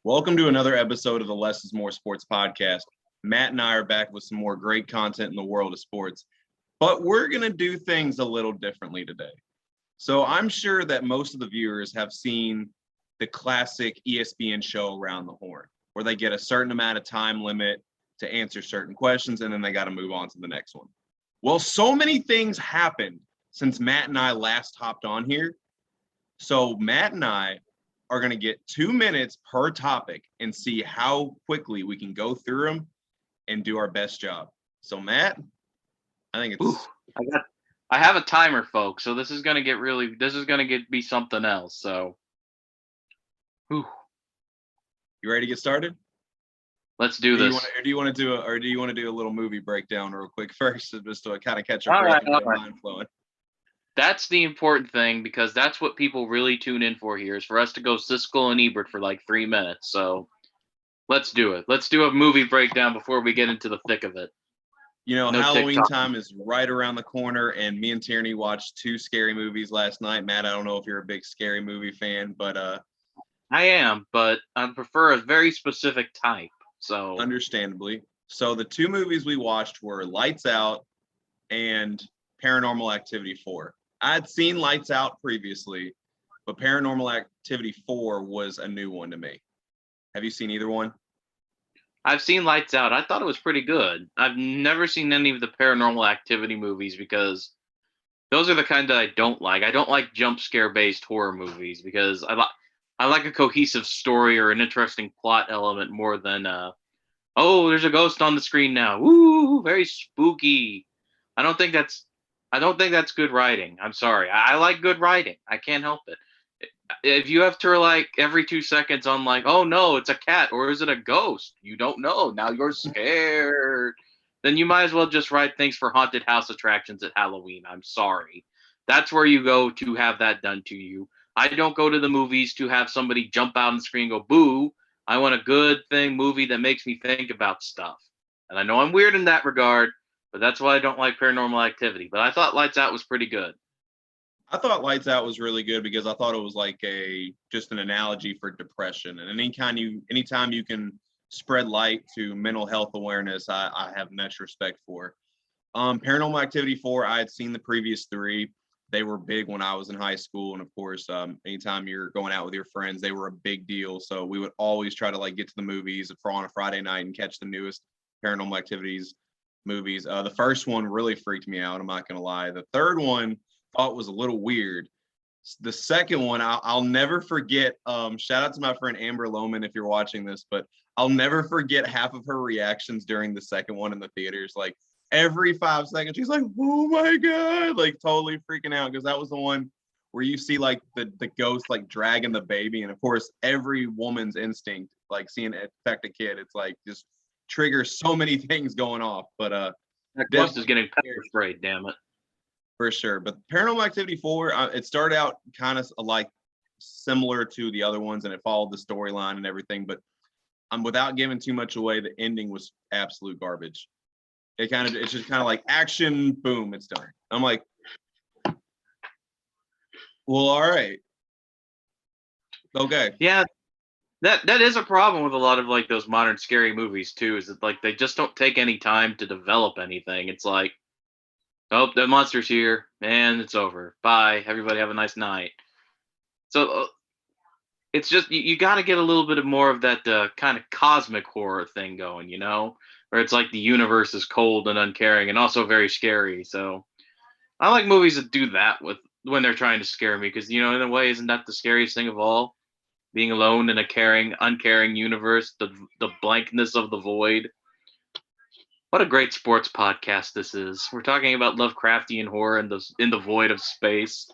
Welcome to another episode of the Less is More Sports podcast. Matt and I are back with some more great content in the world of sports, but we're going to do things a little differently today. So I'm sure that most of the viewers have seen the classic ESPN show Around the Horn, where they get a certain amount of time limit to answer certain questions, and then they got to move on to the next one. Well, so many things happened since Matt and I last hopped on here. So Matt and I are going to get 2 minutes per topic and see how quickly we can go through them and do our best job. So Matt, I think it's. I have a timer, folks. So this is gonna be something else. So, You ready to get started? Let's do this. Do you want to do a little movie breakdown real quick first, just to kind of catch our breath and get our mind flowing? That's the important thing, because that's what people really tune in for here, is for us to go Siskel and Ebert for like 3 minutes. So let's do it. Let's do a movie breakdown before we get into the thick of it. You know, no Halloween TikTok. Time is right around the corner, and me and Tierney watched 2 scary movies last night. Matt, I don't know if you're a big scary movie fan, but I am, but I prefer a very specific type. So understandably. So the 2 movies we watched were Lights Out and Paranormal Activity 4. I'd seen Lights Out previously, but Paranormal Activity 4 was a new one to me. Have you seen either one? I've seen Lights Out. I thought it was pretty good. I've never seen any of the Paranormal Activity movies because those are the kind that I don't like. I don't like jump scare based horror movies because I like a cohesive story or an interesting plot element more than oh, there's a ghost on the screen now. Woo, very spooky. I don't think that's good writing. I'm sorry. I like good writing. I can't help it. If you have to like every 2 seconds on like, oh no, it's a cat or is it a ghost? You don't know. Now you're scared. Then you might as well just write things for haunted house attractions at Halloween. I'm sorry. That's where you go to have that done to you. I don't go to the movies to have somebody jump out on the screen and go, boo. I want a good movie that makes me think about stuff. And I know I'm weird in that regard, but that's why I don't like Paranormal Activity. But I thought Lights Out was pretty good. I thought Lights Out was really good because I thought it was like just an analogy for depression. And anytime you can spread light to mental health awareness, I have much respect for. Paranormal Activity 4, I had seen the previous 3. They were big when I was in high school. And of course, anytime you're going out with your friends, they were a big deal. So we would always try to like get to the movies on a Friday night and catch the newest Paranormal Activities movies. The first one really freaked me out. I'm not going to lie. The third one thought was a little weird. The second one, I'll never forget. Shout out to my friend Amber Lohman if you're watching this, but I'll never forget half of her reactions during the second one in the theaters. Like every 5 seconds, she's like, "Oh my god!" Like totally freaking out because that was the one where you see like the ghost like dragging the baby, and of course every woman's instinct, like seeing it affect a kid, it's like just triggers so many things going off. But that ghost is getting pepper sprayed. Damn it. For sure. But Paranormal Activity 4, it started out kind of like similar to the other ones, and it followed the storyline and everything. But without giving too much away, the ending was absolute garbage. It's just kind of like action, boom, it's done. I'm like, well, all right. Okay. Yeah, that is a problem with a lot of like those modern scary movies too, is that like they just don't take any time to develop anything. It's like, oh, the monster's here, and it's over. Bye. Everybody have a nice night. So it's just, you got to get a little bit of more of that kind of cosmic horror thing going, where it's like the universe is cold and uncaring and also very scary. So I like movies that do that when they're trying to scare me because, in a way, isn't that the scariest thing of all? Being alone in a uncaring universe, the blankness of the void. What a great sports podcast this is. We're talking about Lovecraftian horror in the void of space.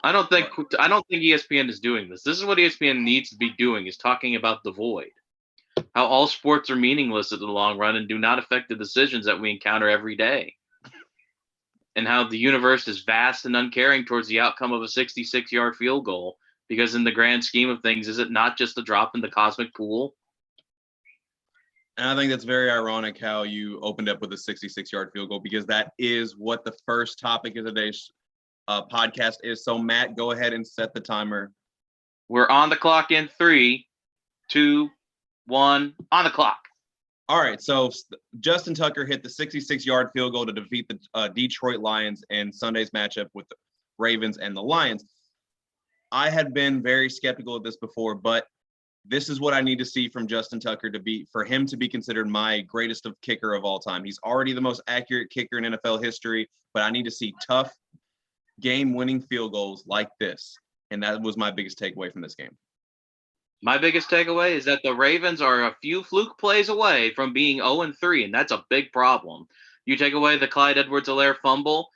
I don't think ESPN is doing this. This is what ESPN needs to be doing, is talking about the void. How all sports are meaningless in the long run and do not affect the decisions that we encounter every day. And how the universe is vast and uncaring towards the outcome of a 66-yard field goal. Because in the grand scheme of things, is it not just a drop in the cosmic pool? And I think that's very ironic how you opened up with a 66-yard field goal, because that is what the first topic of today's podcast is. So, Matt, go ahead and set the timer. We're on the clock in 3, 2, 1, on the clock. All right, so Justin Tucker hit the 66-yard field goal to defeat the Detroit Lions in Sunday's matchup with the Ravens and the Lions. I had been very skeptical of this before, but this is what I need to see from Justin Tucker for him to be considered my greatest of kicker of all time. He's already the most accurate kicker in NFL history, but I need to see tough game-winning field goals like this, and that was my biggest takeaway from this game. My biggest takeaway is that the Ravens are a few fluke plays away from being 0-3, and that's a big problem. You take away the Clyde Edwards-Helaire fumble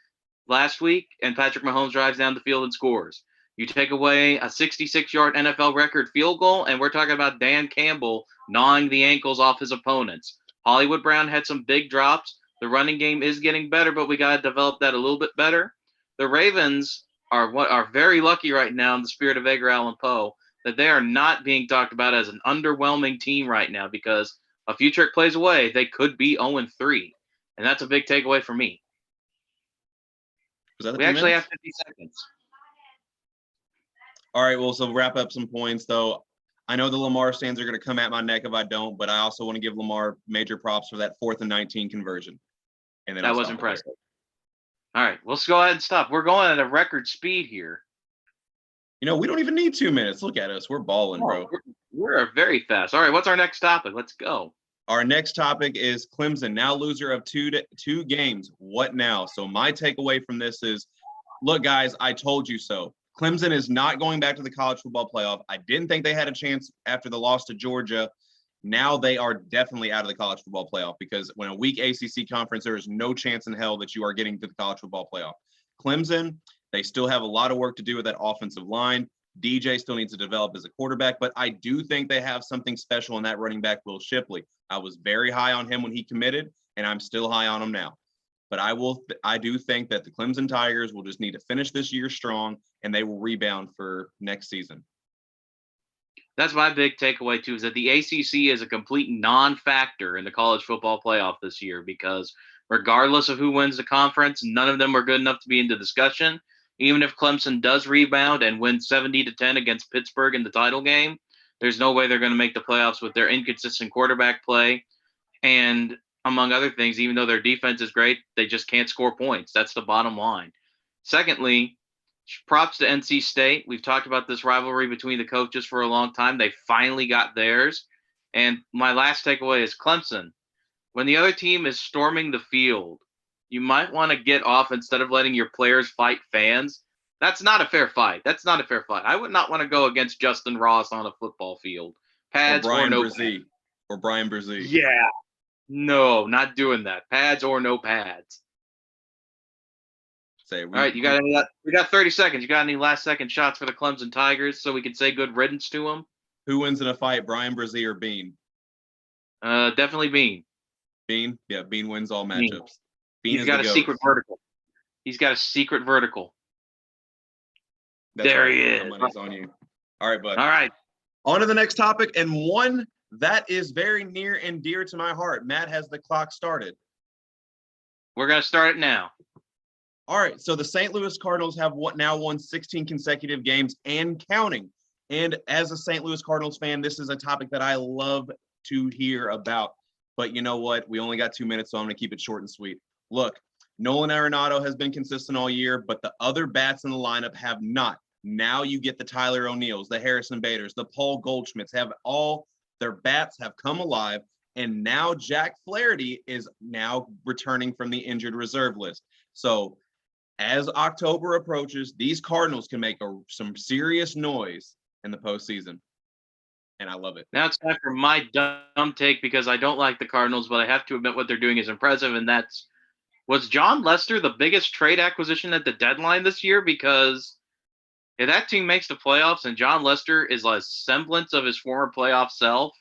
last week, and Patrick Mahomes drives down the field and scores. You take away a 66-yard NFL record field goal, and we're talking about Dan Campbell gnawing the ankles off his opponents. Hollywood Brown had some big drops. The running game is getting better, but we got to develop that a little bit better. The Ravens are very lucky right now, in the spirit of Edgar Allan Poe, that they are not being talked about as an underwhelming team right now, because a few trick plays away, they could be 0-3. And that's a big takeaway for me. We actually have 50 seconds. All right, well, so wrap up some points, though. I know the Lamar stands are going to come at my neck if I don't, but I also want to give Lamar major props for that 4th and 19 conversion. And then that was impressive. All right, let's go ahead and stop. We're going at a record speed here. You know, we don't even need 2 minutes. Look at us. We're balling, bro. We're very fast. All right, what's our next topic? Let's go. Our next topic is Clemson, now loser of two games. What now? So my takeaway from this is, look, guys, I told you so. Clemson is not going back to the college football playoff. I didn't think they had a chance after the loss to Georgia. Now they are definitely out of the college football playoff, because when a weak ACC conference, there is no chance in hell that you are getting to the college football playoff. Clemson, they still have a lot of work to do with that offensive line. DJ still needs to develop as a quarterback, but I do think they have something special in that running back, Will Shipley. I was very high on him when he committed, and I'm still high on him now. But I do think that the Clemson Tigers will just need to finish this year strong, and they will rebound for next season. That's my big takeaway, too, is that the ACC is a complete non-factor in the college football playoff this year, because regardless of who wins the conference, none of them are good enough to be in the discussion. Even if Clemson does rebound and win 70-10 against Pittsburgh in the title game, there's no way they're going to make the playoffs with their inconsistent quarterback play. And among other things, even though their defense is great, they just can't score points. That's the bottom line. Secondly, props to NC State. We've talked about this rivalry between the coaches for a long time. They finally got theirs. And my last takeaway is Clemson. When the other team is storming the field, you might want to get off instead of letting your players fight fans. That's not a fair fight. I would not want to go against Justin Ross on a football field. Pads or no pads. Or Brian Brzee. Yeah. No, not doing that. Pads or no pads. All right, we got 30 seconds. You got any last second shots for the Clemson Tigers so we can say good riddance to them? Who wins in a fight, Brian Brzee or Bean? Definitely Bean. Bean? Yeah, Bean wins all matchups. He's got a secret vertical. That's there right. he is. The money's on you. All right, bud. All right. On to the next topic, and one that is very near and dear to my heart. Matt, has the clock started? We're going to start it now. All right, so the St. Louis Cardinals have now won 16 consecutive games and counting. And as a St. Louis Cardinals fan, this is a topic that I love to hear about. But you know what? We only got 2 minutes, so I'm going to keep it short and sweet. Look, Nolan Arenado has been consistent all year, but the other bats in the lineup have not. Now you get the Tyler O'Neills, the Harrison Baders, the Paul Goldschmidts, have all their bats have come alive. And now Jack Flaherty is now returning from the injured reserve list. So as October approaches, these Cardinals can make some serious noise in the postseason. And I love it. Now it's time for my dumb take, because I don't like the Cardinals, but I have to admit what they're doing is impressive. And was John Lester the biggest trade acquisition at the deadline this year? Because if that team makes the playoffs and John Lester is a semblance of his former playoff self,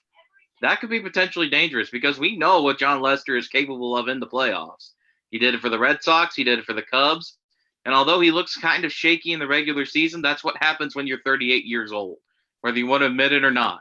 that could be potentially dangerous, because we know what John Lester is capable of in the playoffs. He did it for the Red Sox. He did it for the Cubs. And although he looks kind of shaky in the regular season, that's what happens when you're 38 years old, whether you want to admit it or not.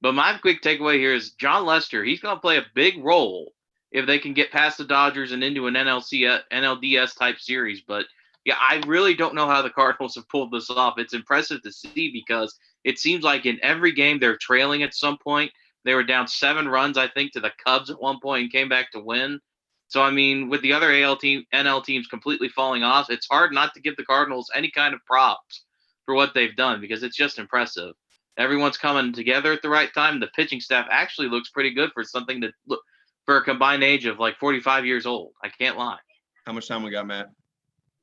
But my quick takeaway here is John Lester, he's going to play a big role if they can get past the Dodgers and into an NLDS type series. But yeah, I really don't know how the Cardinals have pulled this off. It's impressive to see, because It seems like in every game they're trailing at some point. They were down 7 runs, I think, to the Cubs at one point and came back to win. So, I mean, with the other NL teams completely falling off, it's hard not to give the Cardinals any kind of props for what they've done because it's just impressive. Everyone's coming together at the right time. The pitching staff actually looks pretty good for something that for a combined age of like 45 years old. I can't lie. How much time we got, Matt?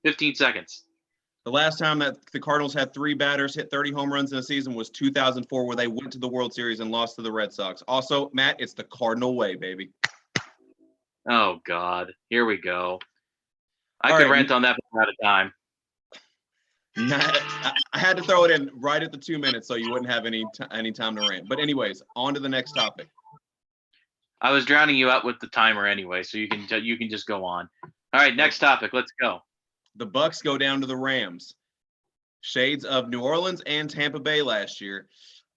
15 seconds. The last time that the Cardinals had 3 batters hit 30 home runs in a season was 2004, where they went to the World Series and lost to the Red Sox. Also, Matt, it's the Cardinal way, baby. Oh, God. Here we go. I could rant on that for out of time. I had to throw it in right at the 2 minutes so you wouldn't have any time to rant. But anyways, on to the next topic. I was drowning you out with the timer anyway, so you can just go on. All right, next topic. Let's go. The Bucks go down to the Rams. Shades of New Orleans and Tampa Bay last year.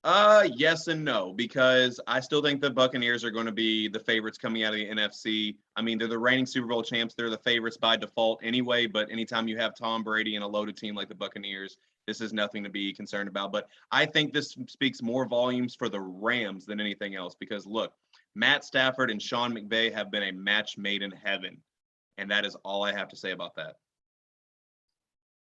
Yes and no, because I still think the Buccaneers are going to be the favorites coming out of the NFC. I mean, they're the reigning Super Bowl champs. They're the favorites by default anyway, but anytime you have Tom Brady and a loaded team like the Buccaneers, this is nothing to be concerned about. But I think this speaks more volumes for the Rams than anything else because, look, Matt Stafford and Sean McVay have been a match made in heaven, and that is all I have to say about that.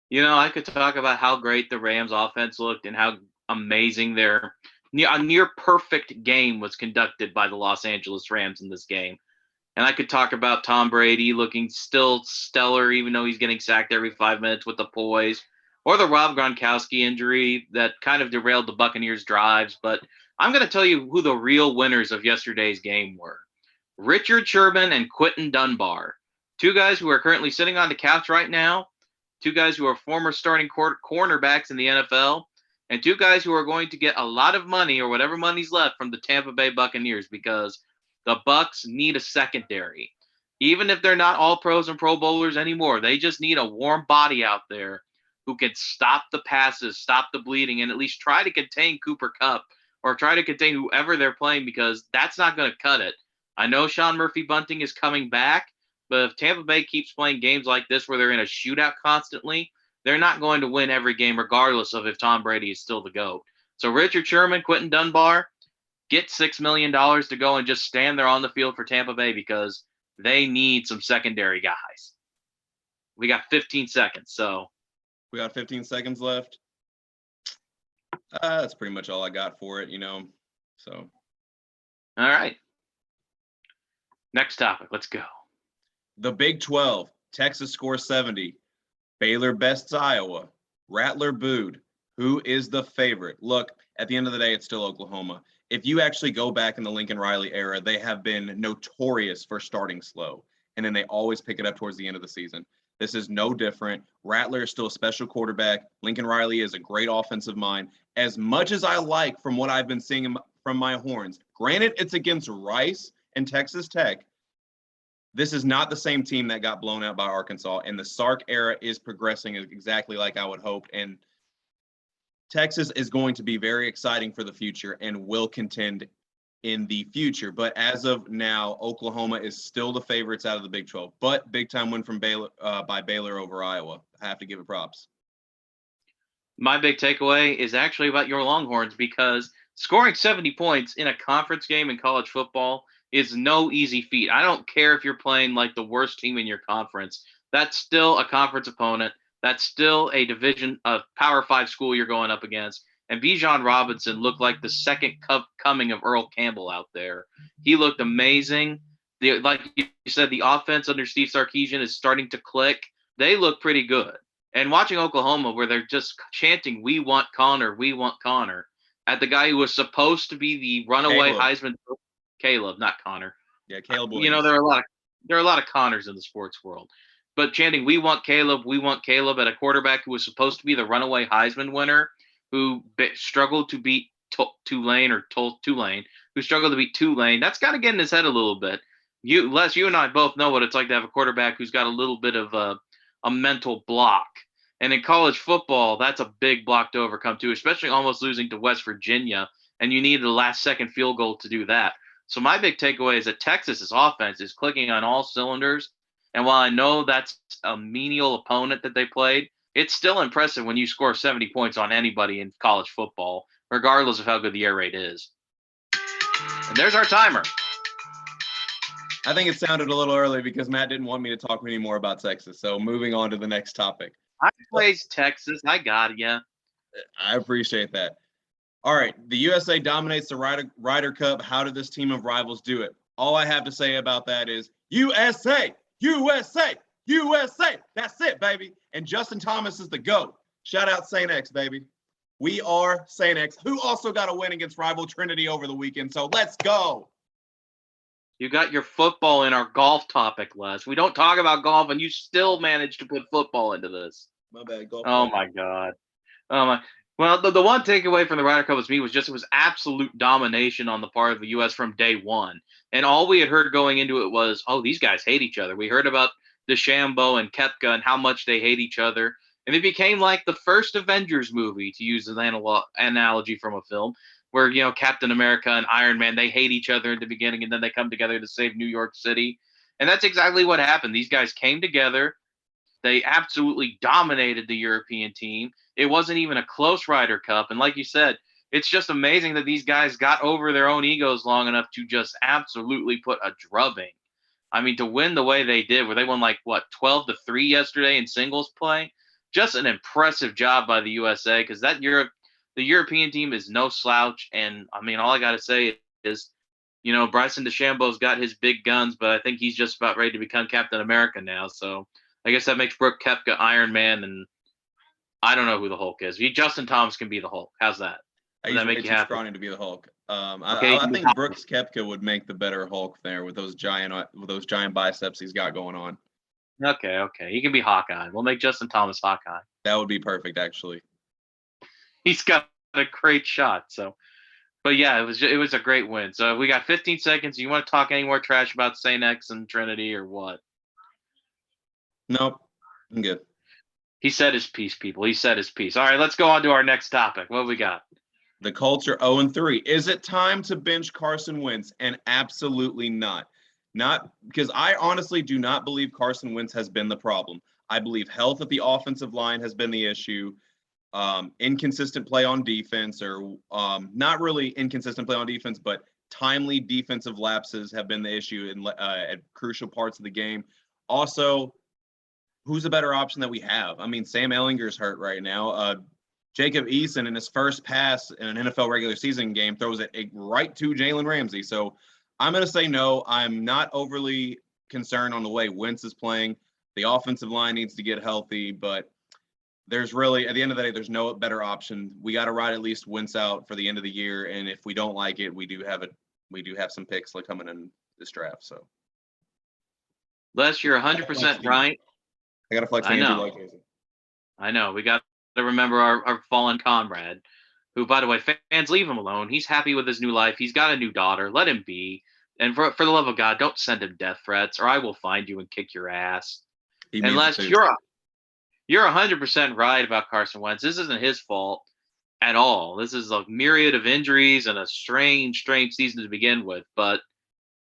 You know, I could talk about how great the Rams offense looked and how amazing their near perfect game was conducted by the Los Angeles Rams in this game. And I could talk about Tom Brady looking still stellar, even though he's getting sacked every 5 minutes with the poise, or the Rob Gronkowski injury that kind of derailed the Buccaneers' drives. But I'm going to tell you who the real winners of yesterday's game were. Richard Sherman and Quentin Dunbar, 2 guys who are currently sitting on the couch right now, 2 guys who are former starting cornerbacks in the NFL, and 2 guys who are going to get a lot of money or whatever money's left from the Tampa Bay Buccaneers because the Bucs need a secondary. Even if they're not all pros and Pro Bowlers anymore, they just need a warm body out there who can stop the passes, stop the bleeding, and at least try to contain Cooper Kupp or try to contain whoever they're playing because that's not going to cut it. I know Sean Murphy-Bunting is coming back, but if Tampa Bay keeps playing games like this where they're in a shootout constantly, they're not going to win every game regardless of if Tom Brady is still the GOAT. So Richard Sherman, Quentin Dunbar, get $6 million to go and just stand there on the field for Tampa Bay because they need some secondary guys. We got 15 seconds, so. We got 15 seconds left. That's pretty much all I got for it, so. All right. Next topic, let's go. The Big 12, Texas scores 70. Baylor bests Iowa. Rattler booed. Who is the favorite? Look, at the end of the day, it's still Oklahoma. If you actually go back in the Lincoln Riley era, they have been notorious for starting slow, and then they always pick it up towards the end of the season. This is no different. Rattler is still a special quarterback. Lincoln Riley is a great offensive mind. As much as I like from what I've been seeing from my horns, granted, it's against Rice and Texas Tech. This is not the same team that got blown out by Arkansas, and the Sark era is progressing exactly like I would hope. And Texas is going to be very exciting for the future and will contend in the future. But as of now, Oklahoma is still the favorites out of the Big 12. But big time win from Baylor by Baylor over Iowa. I have to give it props. My big takeaway is actually about your Longhorns because scoring 70 points in a conference game in college football is no easy feat. I don't care if you're playing like the worst team in your conference. That's still a conference opponent. That's still a division of Power 5 school you're going up against. And Bijan Robinson looked like the second coming of Earl Campbell out there. He looked amazing. Like you said, the offense under Steve Sarkisian is starting to click. They look pretty good. And watching Oklahoma where they're just chanting, "We want Connor, we want Connor," at the guy who was supposed to be the runaway Heisman. Caleb, not Connor. Yeah, Caleb Williams. You know, there are a lot of Connors in the sports world. But chanting, "We want Caleb, we want Caleb" at a quarterback who was supposed to be the runaway Heisman winner, who struggled to beat Tulane, who struggled to beat Tulane, that's got to get in his head a little bit. Les, you and I both know what it's like to have a quarterback who's got a little bit of a mental block. And in college football, that's a big block to overcome too, especially almost losing to West Virginia, and you need the last-second field goal to do that. So my big takeaway is that Texas's offense is clicking on all cylinders. And while I know that's a menial opponent that they played, it's still impressive when you score 70 points on anybody in college football, regardless of how good the air raid is. And there's our timer. I think it sounded a little early because Matt didn't want me to talk any more about Texas. So moving on to the next topic. I plays Texas. I got ya. I appreciate that. All right, the USA dominates the Ryder Cup. How did this team of rivals do it? All I have to say about that is USA, USA, USA. That's it, baby. And Justin Thomas is the GOAT. Shout out Saint X, baby. We are Saint X, who also got a win against rival Trinity over the weekend. So let's go. You got your football in our golf topic, Les. We don't talk about golf, and you still managed to put football into this. My bad. Golf. Oh, my God. Oh, my. Well, the one takeaway from the Ryder Cup was it was absolute domination on the part of the U.S. from day one. And all we had heard going into it was, oh, these guys hate each other. We heard about DeChambeau and Koepka and how much they hate each other. And it became like the first Avengers movie, to use an analogy from a film, where, Captain America and Iron Man, they hate each other in the beginning, and then they come together to save New York City. And that's exactly what happened. These guys came together. They absolutely dominated the European team. It wasn't even a close Ryder Cup. And like you said, it's just amazing that these guys got over their own egos long enough to just absolutely put a drubbing. I mean, to win the way they did, where they won 12-3 yesterday in singles play, just an impressive job by the USA, because the European team is no slouch. And I mean, all I got to say is, Bryson DeChambeau's got his big guns, but I think he's just about ready to become Captain America now. So I guess that makes Brooke Koepka Iron Man, and I don't know who the Hulk is. Justin Thomas can be the Hulk. How's that? Does that make you happy? Scrawny to be the Hulk. Okay, I think Brooks Koepka would make the better Hulk there with those giant biceps he's got going on. Okay. He can be Hawkeye. We'll make Justin Thomas Hawkeye. That would be perfect, actually. He's got a great shot. So, but yeah, it was a great win. So we got 15 seconds. You want to talk any more trash about Saint X and Trinity or what? Nope, I'm good. He said his piece, people. He said his piece. All right, let's go on to our next topic. What have we got? The Colts are 0-3. Is it time to bench Carson Wentz? And absolutely not. Not because I honestly do not believe Carson Wentz has been the problem. I believe health at the offensive line has been the issue. Inconsistent play on defense, or not really inconsistent play on defense, but timely defensive lapses have been the issue at crucial parts of the game. Also, who's a better option that we have? I mean, Sam Ehlinger's hurt right now. Jacob Eason in his first pass in an NFL regular season game throws it right to Jalen Ramsey. So I'm going to say no. I'm not overly concerned on the way Wentz is playing. The offensive line needs to get healthy, but there's really, at the end of the day, there's no better option. We got to ride at least Wentz out for the end of the year, and if we don't like it, we do have some picks coming in this draft. So, Les, you're 100% right. I got to flex. I know. We got to remember our fallen comrade, who, by the way, fans, leave him alone. He's happy with his new life. He's got a new daughter. Let him be. And for the love of God, don't send him death threats, or I will find you and kick your ass. Unless you're 100% right about Carson Wentz. This isn't his fault at all. This is a myriad of injuries and a strange season to begin with. But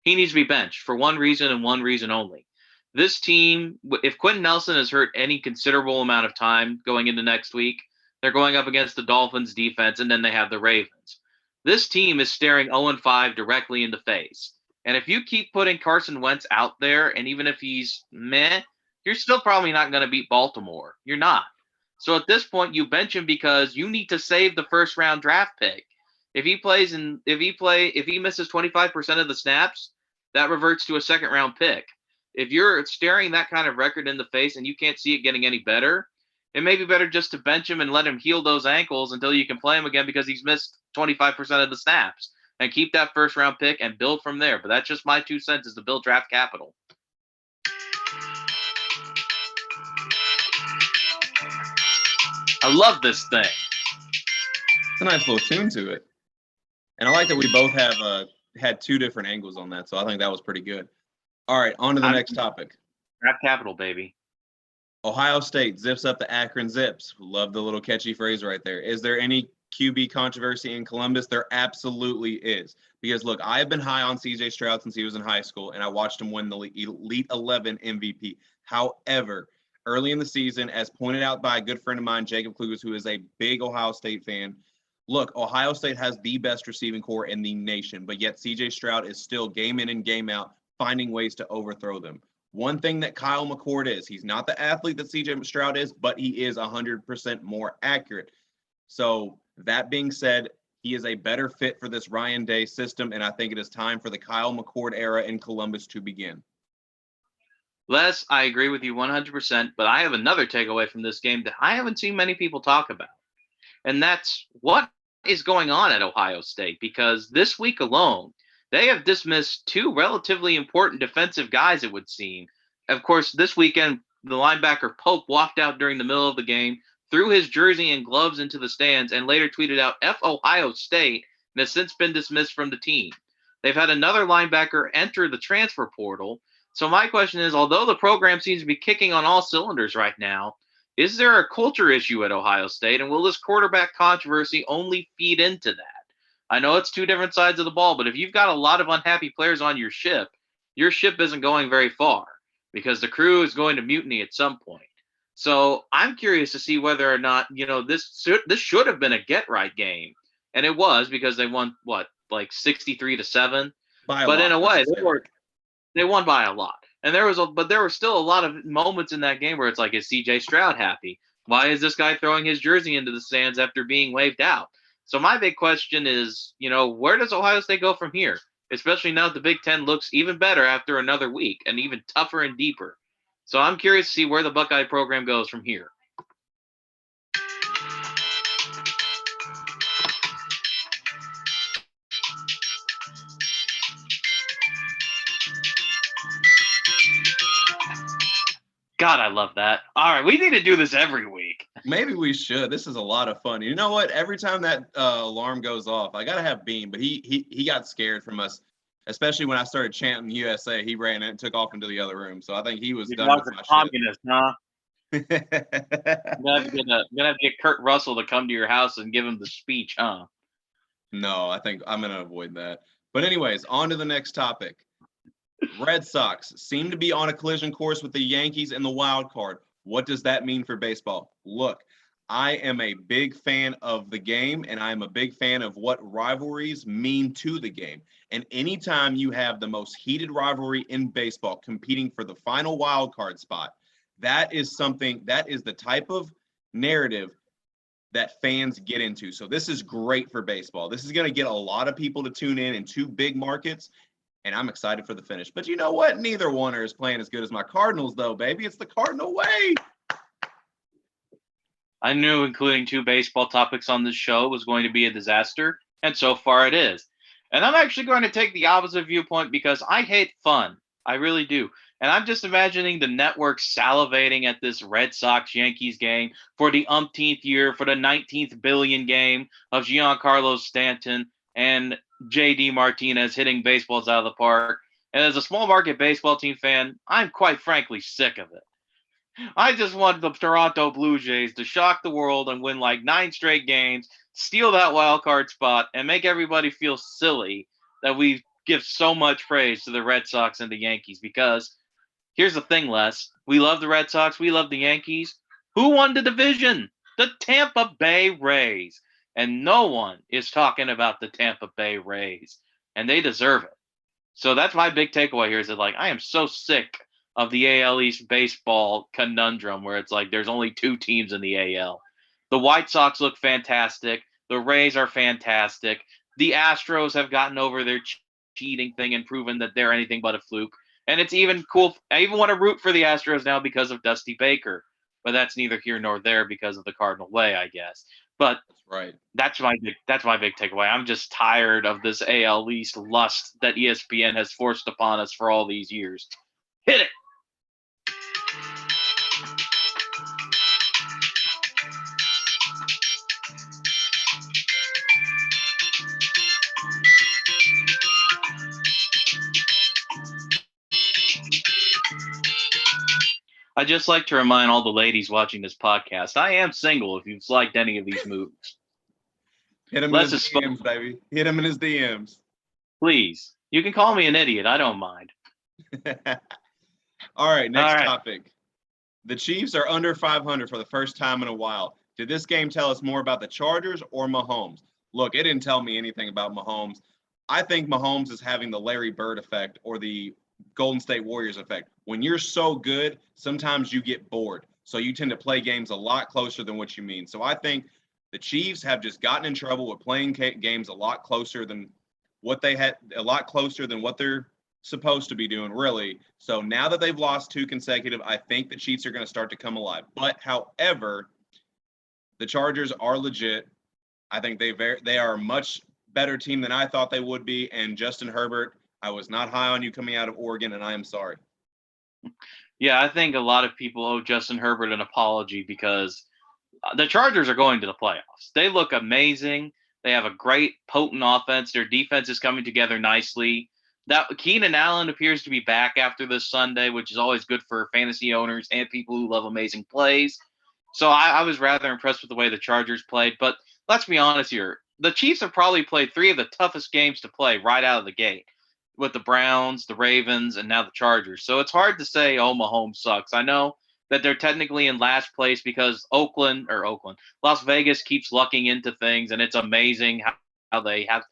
he needs to be benched for one reason and one reason only. This team, if Quentin Nelson has hurt any considerable amount of time going into next week, they're going up against the Dolphins defense, and then they have the Ravens. This team is staring 0-5 directly in the face. And if you keep putting Carson Wentz out there, and even if he's meh, you're still probably not going to beat Baltimore. You're not. So at this point, you bench him because you need to save the first round draft pick. If he misses 25% of the snaps, that reverts to a second round pick. If you're staring that kind of record in the face and you can't see it getting any better, it may be better just to bench him and let him heal those ankles until you can play him again because he's missed 25% of the snaps, and keep that first round pick and build from there. But that's just my 2 cents, is to build draft capital. I love this thing. It's a nice little tune to it. And I like that we both have had 2 different angles on that. So I think that was pretty good. All right, on to the next topic. Draft capital, baby. Ohio State zips up the Akron Zips. Love the little catchy phrase right there. Is there any QB controversy in Columbus? There absolutely is. Because, look, I have been high on C.J. Stroud since he was in high school, and I watched him win the Elite 11 MVP. However, early in the season, as pointed out by a good friend of mine, Jacob Kluges, who is a big Ohio State fan. Look, Ohio State has the best receiving core in the nation, but yet C.J. Stroud is still game in and game out finding ways to overthrow them. One thing that Kyle McCord is, he's not the athlete that C.J. Stroud is, but he is 100% more accurate. So that being said, he is a better fit for this Ryan Day system, and I think it is time for the Kyle McCord era in Columbus to begin. Les, I agree with you 100%, but I have another takeaway from this game that I haven't seen many people talk about. And that's what is going on at Ohio State, because this week alone, they have dismissed two relatively important defensive guys, it would seem. Of course, this weekend, the linebacker Pope walked out during the middle of the game, threw his jersey and gloves into the stands, and later tweeted out, F Ohio State, and has since been dismissed from the team. They've had another linebacker enter the transfer portal. So my question is, although the program seems to be kicking on all cylinders right now, is there a culture issue at Ohio State, and will this quarterback controversy only feed into that? I know it's two different sides of the ball, but if you've got a lot of unhappy players on your ship isn't going very far because the crew is going to mutiny at some point. So I'm curious to see whether or not, this should have been a get-right game, and it was because they won, 63-7? But in a way, they won by a lot. And there were still a lot of moments in that game where it's like, is C.J. Stroud happy? Why is this guy throwing his jersey into the stands after being waved out? So my big question is, where does Ohio State go from here? Especially now that the Big Ten looks even better after another week and even tougher and deeper. So I'm curious to see where the Buckeye program goes from here. God, I love that. All right, we need to do this every week. Maybe we should. This is a lot of fun. You know what? Every time that alarm goes off, I got to have Bean, but he got scared from us, especially when I started chanting USA. He ran and took off into the other room. So I think he was done with my communist, shit. Huh? I'm gonna have to get Kurt Russell to come to your house and give him the speech, huh? No, I think I'm going to avoid that. But anyways, on to the next topic. Red Sox seem to be on a collision course with the Yankees in the wild card. What does that mean for baseball? Look, I am a big fan of the game, and I am a big fan of what rivalries mean to the game. And anytime you have the most heated rivalry in baseball competing for the final wild card spot, that is the type of narrative that fans get into. So this is great for baseball. This is going to get a lot of people to tune in two big markets. And I'm excited for the finish. But you know what? Neither one is playing as good as my Cardinals, though, baby. It's the Cardinal way. I knew including two baseball topics on this show was going to be a disaster, and so far it is. And I'm actually going to take the opposite viewpoint because I hate fun. I really do. And I'm just imagining the network salivating at this Red Sox-Yankees game for the umpteenth year, for the 19th billion game of Giancarlo Stanton and J.D. Martinez hitting baseballs out of the park. And as a small market baseball team fan, I'm quite frankly sick of it. I just want the Toronto Blue Jays to shock the world and win 9 straight games, steal that wild card spot, and make everybody feel silly that we give so much praise to the Red Sox and the Yankees. Because here's the thing, Les. We love the Red Sox. We love the Yankees. Who won the division? The Tampa Bay Rays. And no one is talking about the Tampa Bay Rays, and they deserve it. So that's my big takeaway here is that I am so sick of the AL East baseball conundrum where it's there's only 2 teams in the AL. The White Sox look fantastic. The Rays are fantastic. The Astros have gotten over their cheating thing and proven that they're anything but a fluke. And it's even cool. I even want to root for the Astros now because of Dusty Baker. But that's neither here nor there because of the Cardinal way, I guess. But that's right. That's my big takeaway. I'm just tired of this AL East lust that ESPN has forced upon us for all these years. Hit it. I'd just like to remind all the ladies watching this podcast, I am single if you've liked any of these moves. Hit him in his DMs, baby. Hit him in his DMs. Please. You can call me an idiot. I don't mind. All right, next topic. The Chiefs are under 500 for the first time in a while. Did this game tell us more about the Chargers or Mahomes? Look, it didn't tell me anything about Mahomes. I think Mahomes is having the Larry Bird effect or the Golden State Warriors effect. When you're so good, sometimes you get bored. So you tend to play games a lot closer than what you mean. So I think the Chiefs have just gotten in trouble with playing games a lot closer than what they had, a lot closer than what they're supposed to be doing, really. So now that they've lost 2 consecutive, I think the Chiefs are going to start to come alive. But however, the Chargers are legit. I think they are a much better team than I thought they would be. And Justin Herbert, I was not high on you coming out of Oregon, and I am sorry. Yeah, I think a lot of people owe Justin Herbert an apology because the Chargers are going to the playoffs. They look amazing. They have a great, potent offense. Their defense is coming together nicely. That Keenan Allen appears to be back after this Sunday, which is always good for fantasy owners and people who love amazing plays. So I was rather impressed with the way the Chargers played. But let's be honest here. The Chiefs have probably played 3 of the toughest games to play right out of the gate with the Browns, the Ravens, and now the Chargers. So it's hard to say, oh, Mahomes sucks. I know that they're technically in last place because Las Vegas keeps lucking into things, and it's amazing how they have.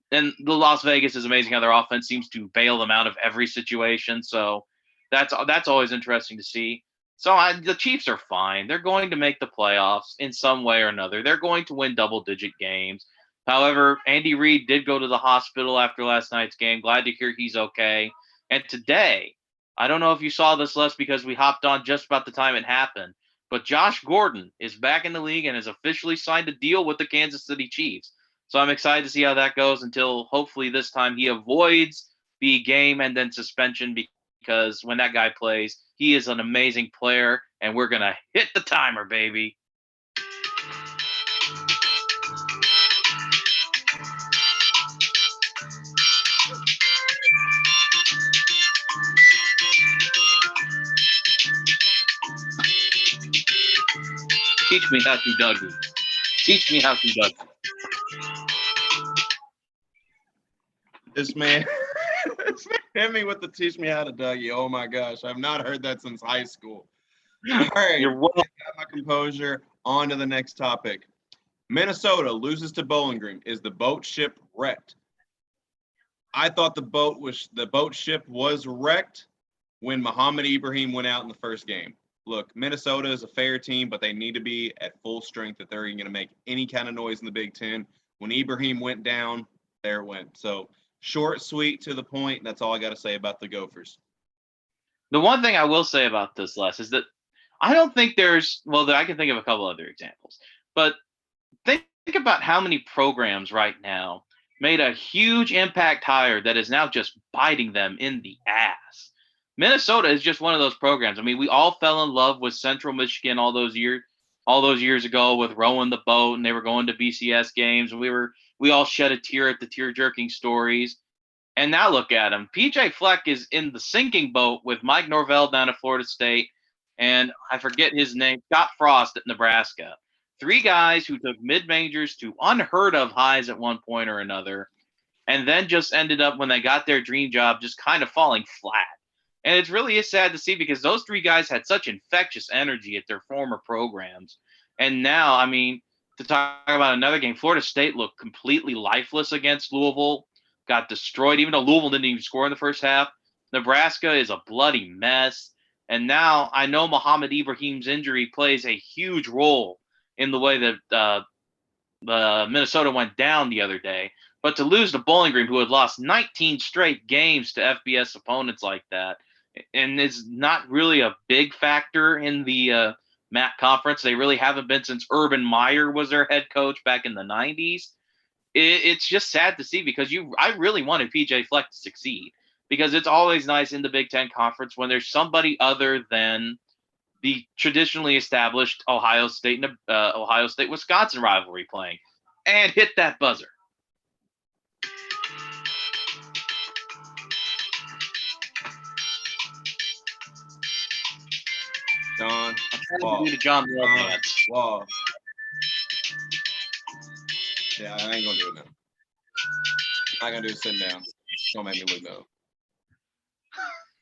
And the Las Vegas is amazing how their offense seems to bail them out of every situation. So that's always interesting to see. So the Chiefs are fine. They're going to make the playoffs in some way or another. They're going to win double-digit games. However, Andy Reid did go to the hospital after last night's game. Glad to hear he's okay. And today, I don't know if you saw this, Les, because we hopped on just about the time it happened, but Josh Gordon is back in the league and has officially signed a deal with the Kansas City Chiefs. So I'm excited to see how that goes until hopefully this time he avoids the game and then suspension because when that guy plays, he is an amazing player, and we're going to hit the timer, baby. Teach me how to Dougie. Teach me how to Dougie. This man hit me with the teach me how to Dougie. Oh my gosh, I've not heard that since high school. All right, You're welcome. my composure. On to the next topic. Minnesota loses to Bowling Green. Is the boat ship wrecked? I thought the boat ship was wrecked when Muhammad Ibrahim went out in the first game. Look, Minnesota is a fair team, but they need to be at full strength if they're going to make any kind of noise in the Big Ten. When Ibrahim went down, there it went. So short, sweet, to the point. That's all I got to say about the Gophers. The one thing I will say about this, Les, is that I don't think I can think of a couple other examples, but think about how many programs right now made a huge impact hire that is now just biting them in the ass. Minnesota is just one of those programs. I mean, we all fell in love with Central Michigan all those years ago with rowing the boat, and they were going to BCS games. We all shed a tear at the tear-jerking stories. And now look at him. PJ Fleck is in the sinking boat with Mike Norvell down at Florida State, and I forget his name, Scott Frost at Nebraska. 3 guys who took mid-majors to unheard of highs at one point or another, and then just ended up, when they got their dream job, just kind of falling flat. And it really is sad to see because those 3 guys had such infectious energy at their former programs. And now, I mean, to talk about another game, Florida State looked completely lifeless against Louisville, got destroyed, even though Louisville didn't even score in the first half. Nebraska is a bloody mess. And now I know Muhammad Ibrahim's injury plays a huge role in the way that Minnesota went down the other day. But to lose to Bowling Green, who had lost 19 straight games to FBS opponents like that, and is not really a big factor in the MAC conference. They really haven't been since Urban Meyer was their head coach back in the 90s. It's just sad to see because I really wanted PJ Fleck to succeed because it's always nice in the Big Ten Conference when there's somebody other than the traditionally established Ohio State Wisconsin rivalry playing. And hit that buzzer. John. Wall. To do the John Wall dance. Wall. Yeah, I ain't gonna do it now. I'm not gonna do it sitting down. It's gonna make me look dumb.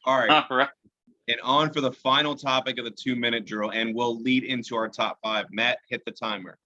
All right. All right. And on for the final topic of the 2-minute drill, and we'll lead into our top 5. Matt, hit the timer.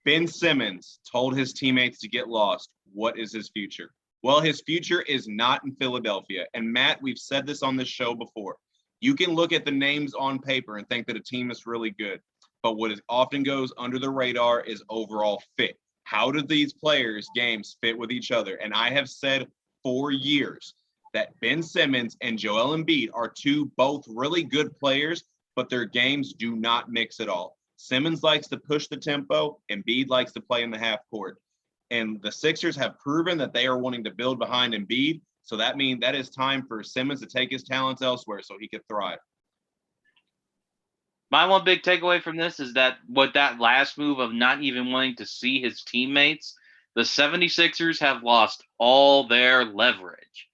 Ben Simmons told his teammates to get lost. What is his future? Well, his future is not in Philadelphia. And Matt, we've said this on this show before. You can look at the names on paper and think that a team is really good. But what often goes under the radar is overall fit. How do these players' games fit with each other? And I have said for years that Ben Simmons and Joel Embiid are both really good players, but their games do not mix at all. Simmons likes to push the tempo, Embiid likes to play in the half court. And the Sixers have proven that they are wanting to build behind Embiid. So that means that is time for Simmons to take his talents elsewhere so he could thrive. My one big takeaway from this is that with that last move of not even wanting to see his teammates, the 76ers have lost all their leverage.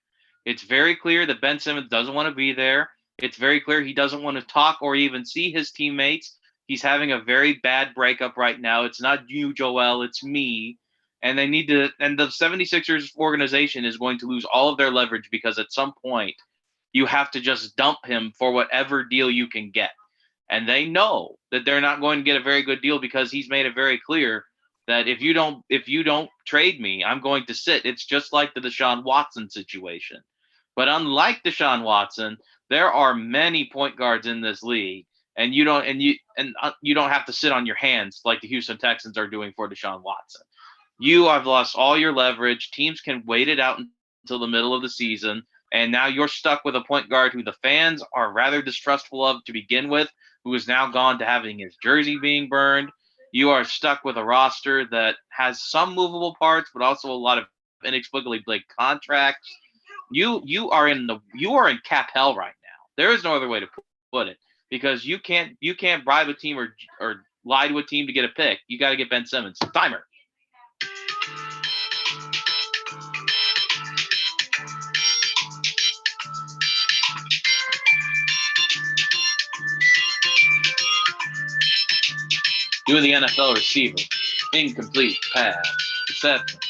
It's very clear that Ben Simmons doesn't want to be there. It's very clear he doesn't want to talk or even see his teammates. He's having a very bad breakup right now. It's not you, Joel, it's me. And they need to, and the 76ers organization is going to lose all of their leverage because at some point you have to just dump him for whatever deal you can get. And they know that they're not going to get a very good deal because he's made it very clear that if you don't trade me, I'm going to sit. It's just like the Deshaun Watson situation. But unlike Deshaun Watson, there are many point guards in this league, and you don't have to sit on your hands like the Houston Texans are doing for Deshaun Watson. You have lost all your leverage. Teams can wait it out until the middle of the season, and now you're stuck with a point guard who the fans are rather distrustful of to begin with, who is now gone to having his jersey being burned. You are stuck with a roster that has some movable parts, but also a lot of inexplicably big contracts. You are in cap hell right now. There is no other way to put it because you can't bribe a team or lie to a team to get a pick. You got to get Ben Simmons. Timer. Doing the NFL receiver. Incomplete pass. Reception.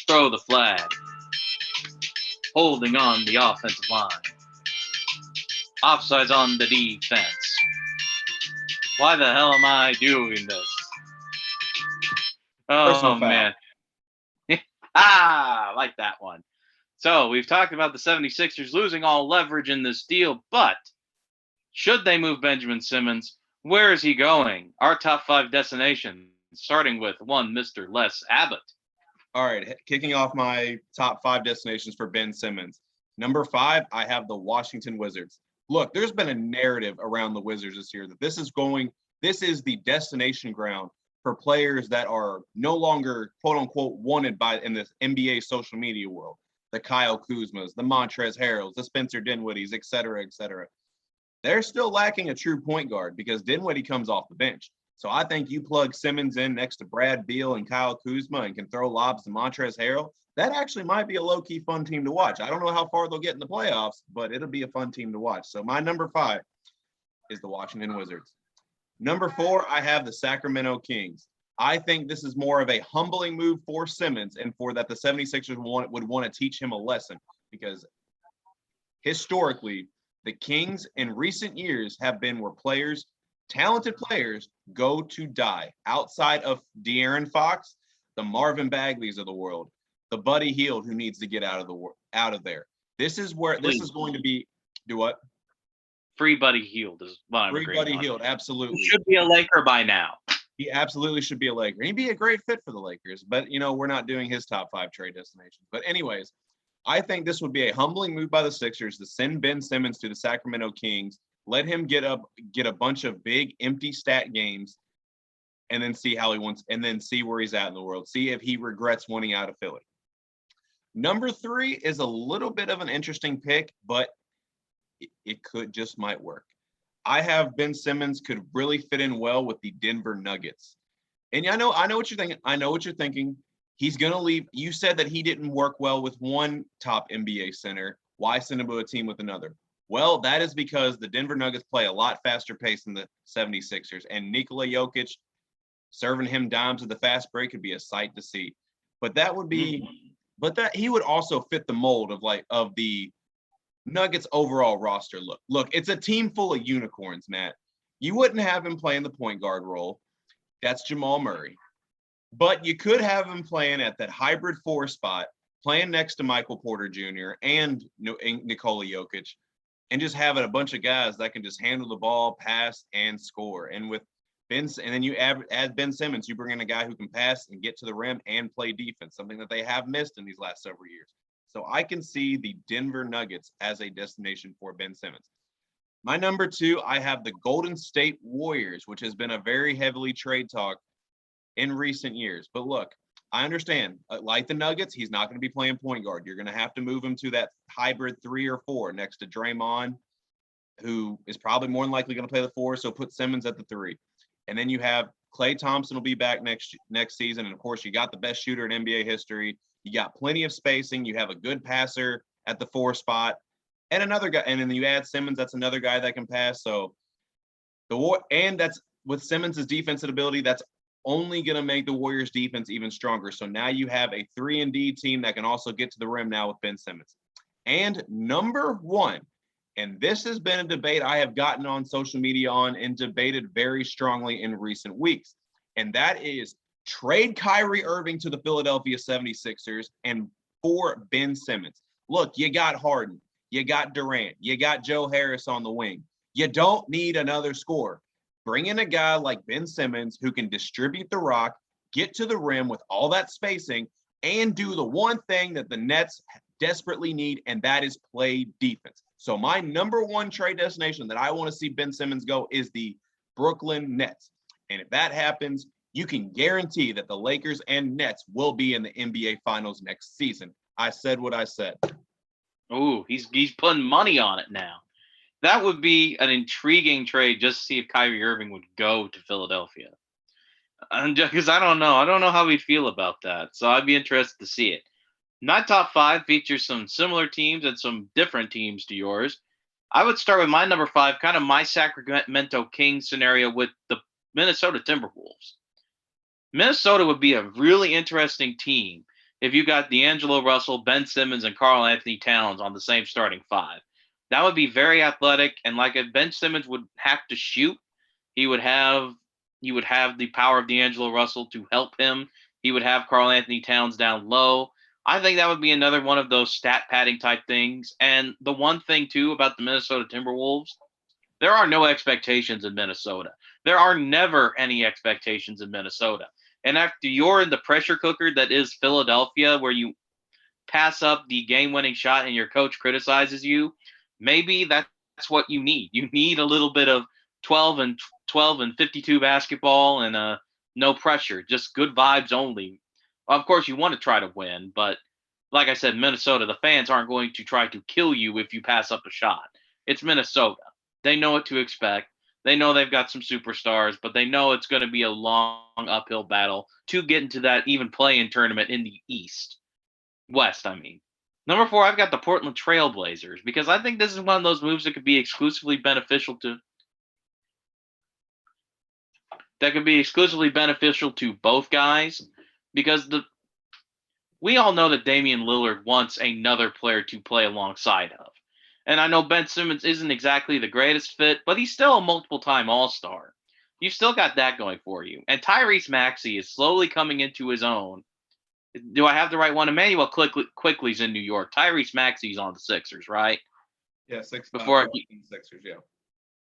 Throw the flag. Holding on the offensive line. Offsides on the defense. Why the hell am I doing this? Oh, man. I like that one. So we've talked about the 76ers losing all leverage in this deal, but should they move Benjamin Simmons? Where is he going? Our top 5 destinations, starting with one Mr. Les Abbott. All right, kicking off my top 5 destinations for Ben Simmons. Number 5, I have the Washington Wizards. Look, there's been a narrative around the Wizards this year that this is the destination ground for players that are no longer, quote unquote, wanted in this NBA social media world. The Kyle Kuzmas, the Montrezl Harrells, the Spencer Dinwiddie's, et cetera, et cetera. They're still lacking a true point guard because Dinwiddie comes off the bench. So I think you plug Simmons in next to Brad Beal and Kyle Kuzma and can throw lobs to Montrezl Harrell. That actually might be a low-key fun team to watch. I don't know how far they'll get in the playoffs, but it'll be a fun team to watch. So my number 5 is the Washington Wizards. Number 4, I have the Sacramento Kings. I think this is more of a humbling move for Simmons and for that the 76ers would want to teach him a lesson because historically, the Kings in recent years have been where talented players go to die outside of De'Aaron Fox, the Marvin Bagleys of the world, the Buddy Hield who needs to get out of there. This is where this is going to be. Do what? Free Buddy Hield is what I'm agreeing on. Free Buddy Hield, absolutely. He should be a Laker by now. He absolutely should be a Laker. And he'd be a great fit for the Lakers, but we're not doing his top 5 trade destinations. But anyways, I think this would be a humbling move by the Sixers to send Ben Simmons to the Sacramento Kings, let him get a bunch of big empty stat games, and then see how he wants, and then see where he's at in the world. See if he regrets wanting out of Philly. Number 3 is a little bit of an interesting pick, but it might work. I have Ben Simmons could really fit in well with the Denver Nuggets. And I know what you're thinking. I know what you're thinking. He's going to leave. You said that he didn't work well with one top NBA center. Why send him to a team with another? Well, that is because the Denver Nuggets play a lot faster pace than the 76ers. And Nikola Jokic serving him dimes with the fast break could be a sight to see. But that would be – but that he would also fit the mold of the Nuggets overall roster look. Look, it's a team full of unicorns, Matt. You wouldn't have him playing the point guard role. That's Jamal Murray. But you could have him playing at that hybrid 4 spot, playing next to Michael Porter Jr. and Nikola Jokic, and just having a bunch of guys that can just handle the ball, pass, and score. And with Ben, and then you add Ben Simmons, you bring in a guy who can pass and get to the rim and play defense, something that they have missed in these last several years. So I can see the Denver Nuggets as a destination for Ben Simmons. My number 2, I have the Golden State Warriors, which has been a very heavily trade talk in recent years. But look, I understand, like the Nuggets, he's not going to be playing point guard. You're going to have to move him to that hybrid 3 or 4 next to Draymond, who is probably more than likely going to play the 4, so put Simmons at the 3. And then you have Klay Thompson will be back next season. And, of course, you got the best shooter in NBA history. You got plenty of spacing. You have a good passer at the 4 spot. And another guy, and then you add Simmons, that's another guy that can pass. So that's with Simmons' defensive ability, that's only going to make the Warriors defense even stronger. So now you have a 3-and-D team that can also get to the rim now with Ben Simmons. And number 1, and this has been a debate I have gotten on social media on and debated very strongly in recent weeks. And that is trade Kyrie Irving to the Philadelphia 76ers and for Ben Simmons. Look, you got Harden, you got Durant, you got Joe Harris on the wing. You don't need another scorer. Bring in a guy like Ben Simmons who can distribute the rock, get to the rim with all that spacing, and do the one thing that the Nets desperately need, and that is play defense. So my number 1 trade destination that I want to see Ben Simmons go is the Brooklyn Nets. And if that happens, you can guarantee that the Lakers and Nets will be in the NBA Finals next season. I said what I said. Ooh, he's putting money on it now. That would be an intriguing trade just to see if Kyrie Irving would go to Philadelphia. Because I don't know how we feel about that. So I'd be interested to see it. My top 5 features some similar teams and some different teams to yours. I would start with my number 5, kind of my Sacramento Kings scenario with the Minnesota Timberwolves. Minnesota would be a really interesting team if you got D'Angelo Russell, Ben Simmons, and Karl Anthony Towns on the same starting 5. That would be very athletic, and like if Ben Simmons would have to shoot, he would have the power of D'Angelo Russell to help him. He would have Karl Anthony Towns down low. I think that would be another one of those stat padding type things. And the one thing too about the Minnesota Timberwolves, there are no expectations in Minnesota. There are never any expectations in Minnesota. And after you're in the pressure cooker that is Philadelphia, where you pass up the game-winning shot and your coach criticizes you, maybe that's what you need. You need a little bit of 12 and 52 basketball and no pressure, just good vibes only. Of course, you want to try to win, but like I said, Minnesota, the fans aren't going to try to kill you if you pass up a shot. It's Minnesota. They know what to expect. They know they've got some superstars, but they know it's going to be a long uphill battle to get into that even play-in tournament in the West, I mean. Number 4, I've got the Portland Trail Blazers because I think this is one of those moves that could be exclusively beneficial to both guys because we all know that Damian Lillard wants another player to play alongside of. And I know Ben Simmons isn't exactly the greatest fit, but he's still a multiple-time All-Star. You've still got that going for you. And Tyrese Maxey is slowly coming into his own. Do I have the right one? Emmanuel Quickley's in New York. Tyrese Maxey's on the Sixers, right? Yeah, Sixers, yeah.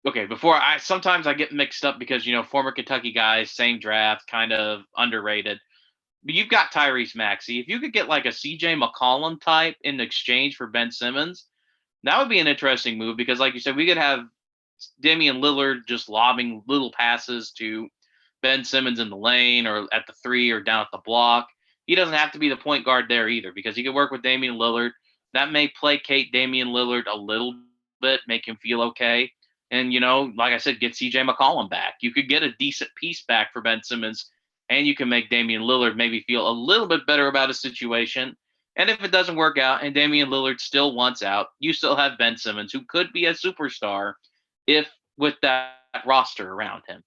Okay, sometimes I get mixed up because, former Kentucky guys, same draft, kind of underrated. But you've got Tyrese Maxey. If you could get like a CJ McCollum type in exchange for Ben Simmons, that would be an interesting move because, like you said, we could have Damian Lillard just lobbing little passes to Ben Simmons in the lane or at the 3 or down at the block. He doesn't have to be the point guard there either because he could work with Damian Lillard. That may placate Damian Lillard a little bit, make him feel okay. And, like I said, get CJ McCollum back. You could get a decent piece back for Ben Simmons, and you can make Damian Lillard maybe feel a little bit better about his situation. And if it doesn't work out and Damian Lillard still wants out, you still have Ben Simmons, who could be a superstar if with that roster around him.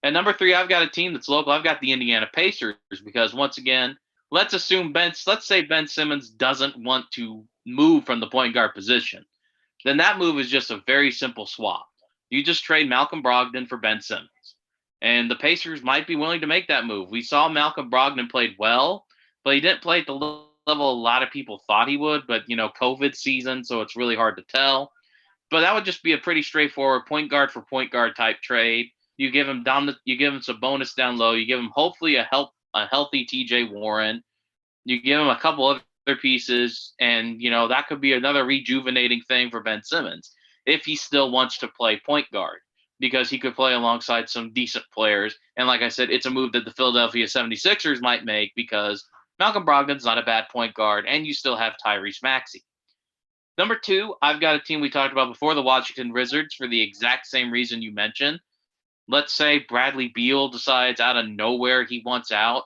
And number 3, I've got a team that's local. I've got the Indiana Pacers because, once again, let's say Ben Simmons doesn't want to move from the point guard position. then that move is just a very simple swap. You just trade Malcolm Brogdon for Ben Simmons. And the Pacers might be willing to make that move. We saw Malcolm Brogdon played well, but he didn't play at the level a lot of people thought he would. But, COVID season, so it's really hard to tell. But that would just be a pretty straightforward point guard for point guard type trade. You give him some bonus down low. You give him hopefully a healthy TJ Warren. You give him a couple other pieces, and that could be another rejuvenating thing for Ben Simmons if he still wants to play point guard, because he could play alongside some decent players. And like I said, it's a move that the Philadelphia 76ers might make because Malcolm Brogdon's not a bad point guard, and you still have Tyrese Maxey. Number 2, I've got a team we talked about before, the Washington Wizards, for the exact same reason you mentioned. Let's say Bradley Beal decides out of nowhere he wants out.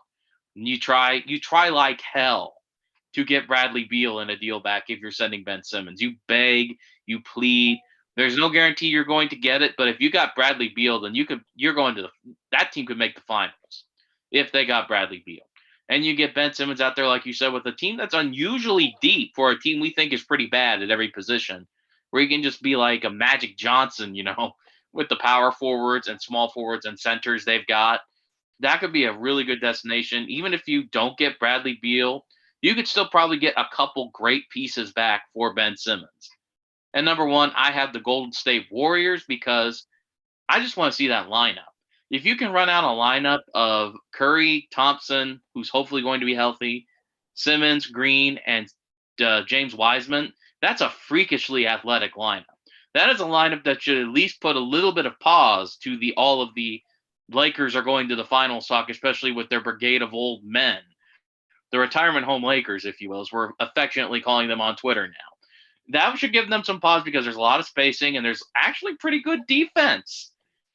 You try like hell to get Bradley Beal in a deal back if you're sending Ben Simmons. You beg, you plead. There's no guarantee you're going to get it, but if you got Bradley Beal, then that team could make the finals if they got Bradley Beal. And you get Ben Simmons out there, like you said, with a team that's unusually deep for a team we think is pretty bad at every position, where you can just be like a Magic Johnson, with the power forwards and small forwards and centers they've got. That could be a really good destination. Even if you don't get Bradley Beal, you could still probably get a couple great pieces back for Ben Simmons. And number 1, I have the Golden State Warriors because I just want to see that lineup. If you can run out a lineup of Curry, Thompson, who's hopefully going to be healthy, Simmons, Green, and James Wiseman, that's a freakishly athletic lineup. That is a lineup that should at least put a little bit of pause to all of the Lakers are going to the finals talk, especially with their brigade of old men. The retirement home Lakers, if you will, as we're affectionately calling them on Twitter now. That should give them some pause because there's a lot of spacing and there's actually pretty good defense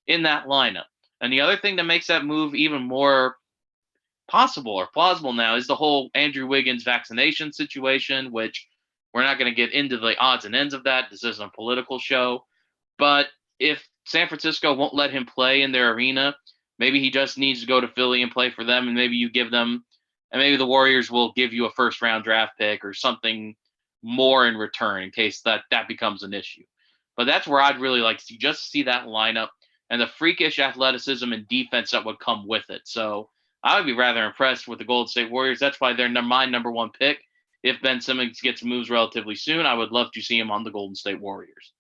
in that lineup. And the other thing that makes that move even more possible or plausible now is the whole Andrew Wiggins vaccination situation, which we're not going to get into the odds and ends of that. This isn't a political show. But if San Francisco won't let him play in their arena, maybe he just needs to go to Philly and play for them, and maybe you give them, and maybe the Warriors will give you a first-round draft pick or something more in return in case that becomes an issue. But that's where I'd really like to see that lineup and the freakish athleticism and defense that would come with it. So I would be rather impressed with the Golden State Warriors. That's why they're my number 1 pick. If Ben Simmons gets moves relatively soon, I would love to see him on the Golden State Warriors.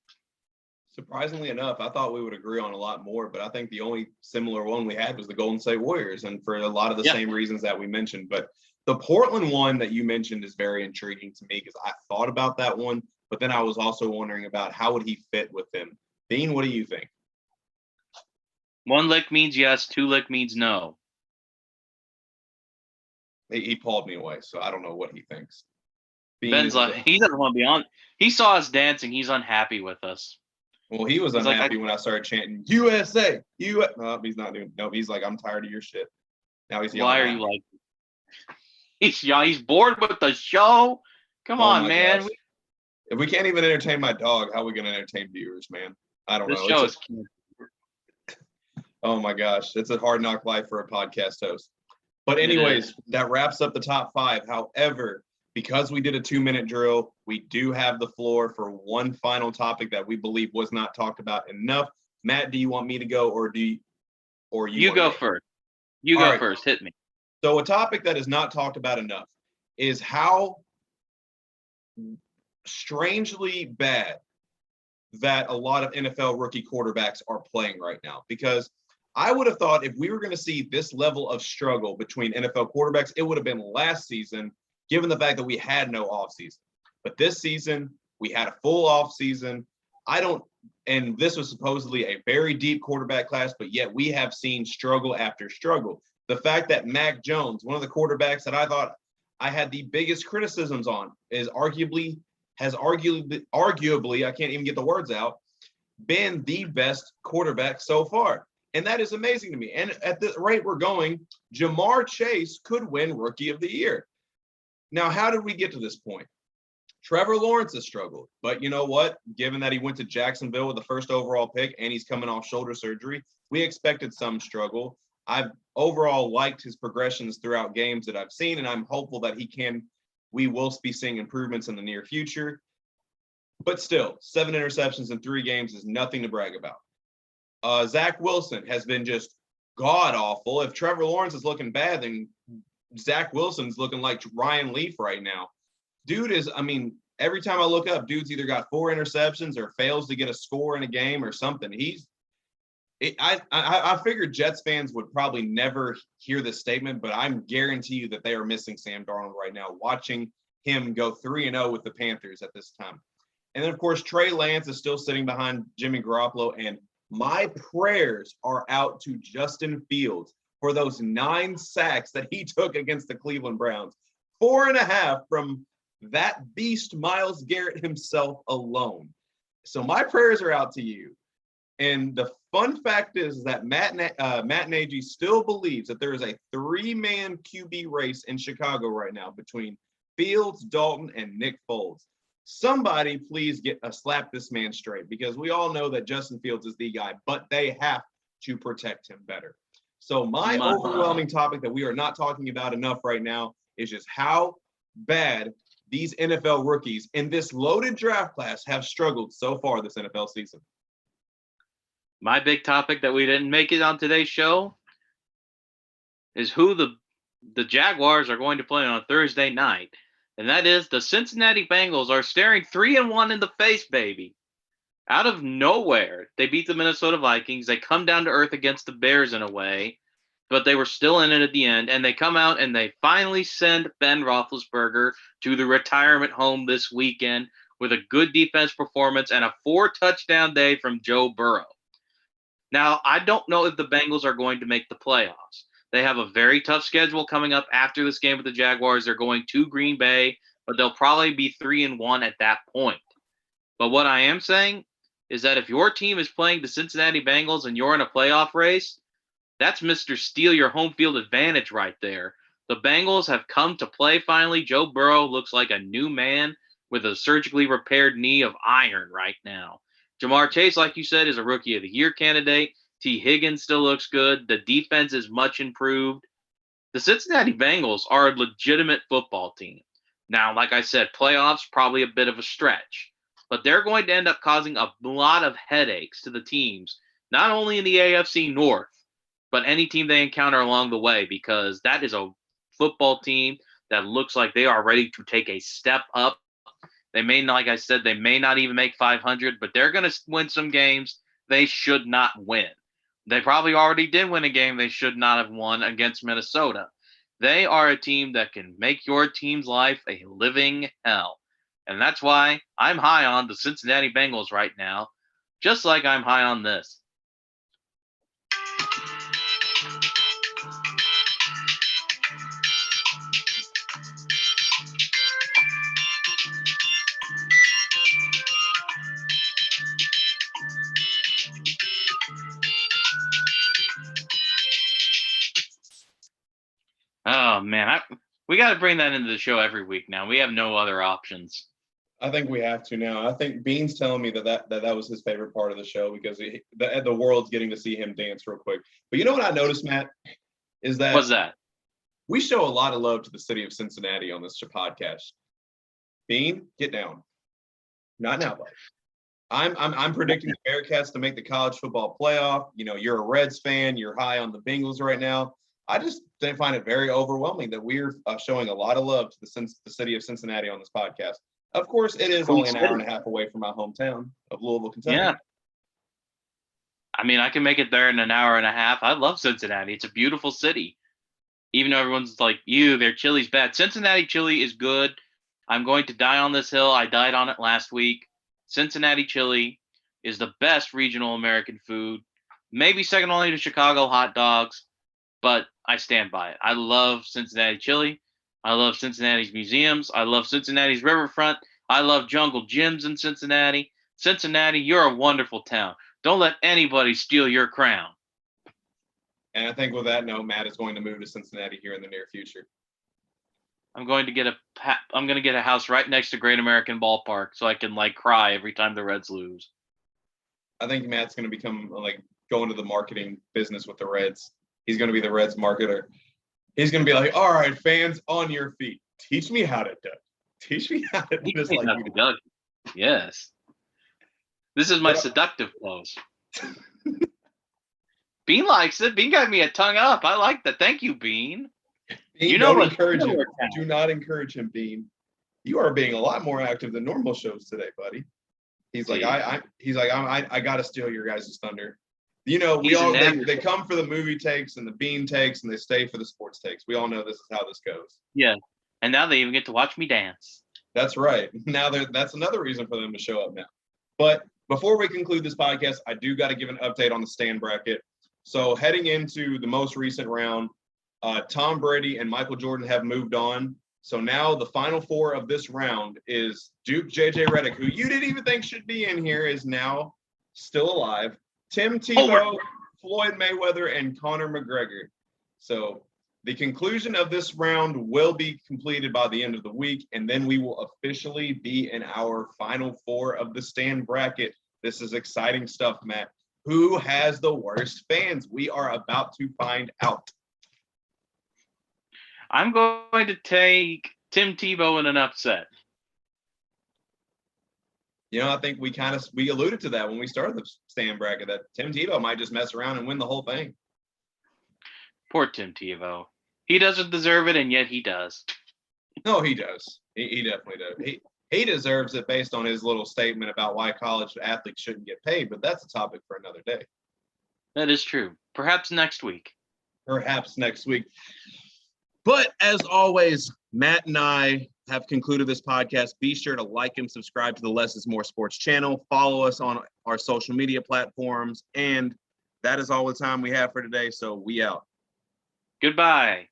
Surprisingly enough, I thought we would agree on a lot more, but I think the only similar one we had was the Golden State Warriors, and for a lot of the same reasons that we mentioned. But the Portland one that you mentioned is very intriguing to me because I thought about that one, but then I was also wondering about how would he fit with them. Dean, what do you think? 1 lick means yes, 2 lick means no. He pulled me away, so I don't know what he thinks. Ben's he doesn't want to be on. He saw us dancing. He's unhappy with us. Well, he was unhappy when I started chanting USA. No, he's not doing. No, he's like, I'm tired of your shit. Now he's yelling. Why are you like? He's bored with the show. Come on, man. Gosh. If we can't even entertain my dog, how are we going to entertain viewers, man? I don't know. This show is cute. Oh my gosh, it's a hard knock life for a podcast host. But anyways, that wraps up the top 5. However, because we did a 2-minute drill, we do have the floor for one final topic that we believe was not talked about enough. Matt, do you want me to go or you go first? You go first. Hit me. So a topic that is not talked about enough is how strangely bad that a lot of NFL rookie quarterbacks are playing right now. Because I would have thought if we were going to see this level of struggle between NFL quarterbacks, it would have been last season, given the fact that we had no offseason. But this season, we had a full offseason. And this was supposedly a very deep quarterback class, but yet we have seen struggle after struggle. The fact that Mac Jones, one of the quarterbacks that I thought I had the biggest criticisms on, has arguably, I can't even get the words out, been the best quarterback so far. And that is amazing to me. And at the rate we're going, Jamar Chase could win Rookie of the Year. Now, how did we get to this point? Trevor Lawrence has struggled, but you know what? Given that he went to Jacksonville with the first overall pick and he's coming off shoulder surgery, we expected some struggle. I've overall liked his progressions throughout games that I've seen, and I'm hopeful that we will be seeing improvements in the near future. But still, 7 interceptions in 3 games is nothing to brag about. Zach Wilson has been just god awful. If Trevor Lawrence is looking bad, then Zach Wilson's looking like Ryan Leaf right now. Dude is, I mean, every time I look up, dude's either got 4 interceptions or fails to get a score in a game or something. I figured Jets fans would probably never hear this statement, but I'm guarantee you that they are missing Sam Darnold right now, watching him go 3-0 with the Panthers at this time. And then, of course, Trey Lance is still sitting behind Jimmy Garoppolo, and my prayers are out to Justin Fields for those 9 sacks that he took against the Cleveland Browns. 4.5 from that beast Myles Garrett himself alone. So my prayers are out to you. And the fun fact is that Matt Nagy still believes that there is a 3-man QB race in Chicago right now between Fields, Dalton, and Nick Foles. Somebody please slap this man straight, because we all know that Justin Fields is the guy, but they have to protect him better. So my overwhelming topic that we are not talking about enough right now is just how bad these NFL rookies in this loaded draft class have struggled so far this NFL season. My big topic that we didn't make it on today's show is who the Jaguars are going to play on Thursday night. And that is the Cincinnati Bengals are staring 3-1 in the face, baby. Out of nowhere, they beat the Minnesota Vikings. They come down to earth against the Bears in a way, but they were still in it at the end. And they come out and they finally send Ben Roethlisberger to the retirement home this weekend with a good defense performance and a 4-touchdown day from Joe Burrow. Now, I don't know if the Bengals are going to make the playoffs. They have a very tough schedule coming up after this game with the Jaguars. They're going to Green Bay, but they'll probably be 3-1 at that point. But what I am saying is that if your team is playing the Cincinnati Bengals and you're in a playoff race, that's Mr. Steal Your Home Field Advantage right there. The Bengals have come to play finally. Joe Burrow looks like a new man with a surgically repaired knee of iron right now. Jamar Chase, like you said, is a Rookie of the Year candidate. T. Higgins still looks good. The defense is much improved. The Cincinnati Bengals are a legitimate football team. Now, like I said, playoffs, probably a bit of a stretch. But they're going to end up causing a lot of headaches to the teams, not only in the AFC North, but any team they encounter along the way, because that is a football team that looks like they are ready to take a step up. They may not, like I said, they may not even make 500, but they're going to win some games they should not win. They probably already did win a game they should not have won against Minnesota. They are a team that can make your team's life a living hell. And that's why I'm high on the Cincinnati Bengals right now, just like I'm high on this. Oh, man. We got to bring that into the show every week now. We have no other options. I think we have to now. I think Bean's telling me that was his favorite part of the show, because the world's getting to see him dance real quick. But you know what I noticed, Matt, is that What's that? We show a lot of love to the city of Cincinnati on this podcast. Bean, get down. Not now, buddy. I'm predicting the Bearcats to make the college football playoff. You know, you're a Reds fan. You're high on the Bengals right now. I just find it very overwhelming that we're showing a lot of love to the city of Cincinnati on this podcast. Of course, it is only an hour and a half away from my hometown of Louisville, Kentucky. Yeah. I mean, I can make it there in an hour and a half. I love Cincinnati. It's a beautiful city. Even though everyone's like, their chili's bad. Cincinnati chili is good. I'm going to die on this hill. I died on it last week. Cincinnati chili is the best regional American food. Maybe second only to Chicago hot dogs, but I stand by it. I love Cincinnati chili. I love Cincinnati's museums. I love Cincinnati's riverfront. I love jungle gyms in Cincinnati. Cincinnati, you're a wonderful town. Don't let anybody steal your crown. And I think with that note, Matt is going to move to Cincinnati here in the near future. I'm going to get a house right next to Great American Ballpark so I can cry every time the Reds lose. I think Matt's going to become go into the marketing business with the Reds. He's going to be the Reds marketer. He's going to be like, all right, fans, on your feet. Teach me how to duck. Teach me how to do this like you do. Yes. This is my seductive pose. Bean likes it. Bean got me a tongue up. I like that. Thank you, Bean. Bean, don't encourage him. Do not encourage him, Bean. You are being a lot more active than normal shows today, buddy. He's like, I gotta steal your guys' thunder. You know, they come for the movie takes and the Bean takes, and they stay for the sports takes. We all know this is how this goes. Yeah, and now they even get to watch me dance. That's right. Now that's another reason for them to show up now. But before we conclude this podcast, I do got to give an update on the stand bracket. So heading into the most recent round, Tom Brady and Michael Jordan have moved on. So now the final four of this round is Duke JJ Redick, who you didn't even think should be in here, is now still alive. Tim Tebow, Floyd Mayweather, and Conor McGregor. So the conclusion of this round will be completed by the end of the week, and then we will officially be in our final four of the stand bracket. This is exciting stuff, Matt. Who has the worst fans? We are about to find out. I'm going to take Tim Tebow in an upset. You know, I think we alluded to that when we started the stand bracket, that Tim Tebow might just mess around and win the whole thing. Poor Tim Tebow. He doesn't deserve it, and yet he does. No, he does. He definitely does. He deserves it based on his little statement about why college athletes shouldn't get paid, but that's a topic for another day. That is true. Perhaps next week. But as always, Matt and I have concluded this podcast. Be sure to like and subscribe to the Less is More Sports channel. Follow us on our social media platforms. And that is all the time we have for today. So we out. Goodbye.